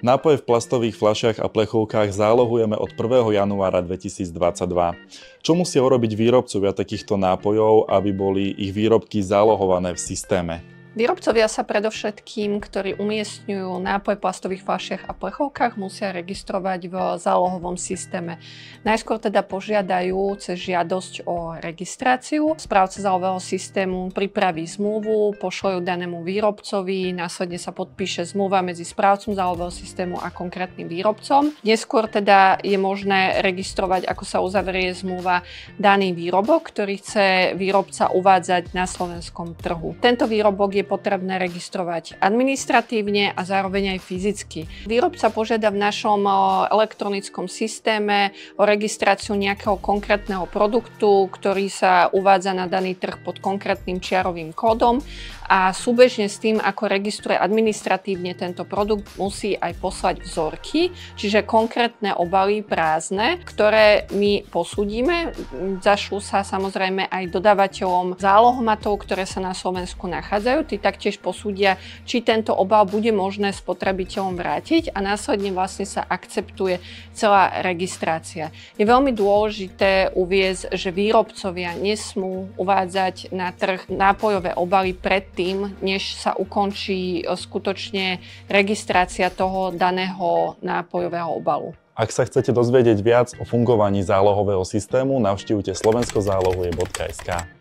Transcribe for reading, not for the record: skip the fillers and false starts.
Nápoje v plastových fľašiach a plechovkách zálohujeme od 1. januára 2022. Čo musia urobiť výrobcovia takýchto nápojov, aby boli ich výrobky zálohované v systéme? Výrobcovia sa predovšetkým, ktorí umiestňujú nápoje v plastových fľašiach a plechovkách, musia registrovať v zálohovom systéme. Najskôr teda požiadajú cez žiadosť o registráciu. Správca zálohového systému pripraví zmluvu, pošle ju danému výrobcovi, následne sa podpíše zmluva medzi správcom zálohového systému a konkrétnym výrobcom. Neskôr teda je možné registrovať, ako sa uzavrie zmluva, daný výrobok, ktorý chce výrobca uvádzať na slovenskom trhu. Tento výrobok je potrebné registrovať administratívne a zároveň aj fyzicky. Výrobca požiada v našom elektronickom systéme o registráciu nejakého konkrétneho produktu, ktorý sa uvádza na daný trh pod konkrétnym čiarovým kódom a súbežne s tým, ako registruje administratívne tento produkt, musí aj poslať vzorky, čiže konkrétne obaly prázdne, ktoré my posúdime. Zašlú sa samozrejme aj dodávateľom zálohomatov, ktoré sa na Slovensku nachádzajú. Tí taktiež posúdia, či tento obal bude možné spotrebiteľom vrátiť a následne vlastne sa akceptuje celá registrácia. Je veľmi dôležité uviesť, že výrobcovia nesmú uvádzať na trh nápojové obaly predtým, než sa ukončí skutočne registrácia toho daného nápojového obalu. Ak sa chcete dozvedieť viac o fungovaní zálohového systému, navštívte slovenskozálohuje.sk.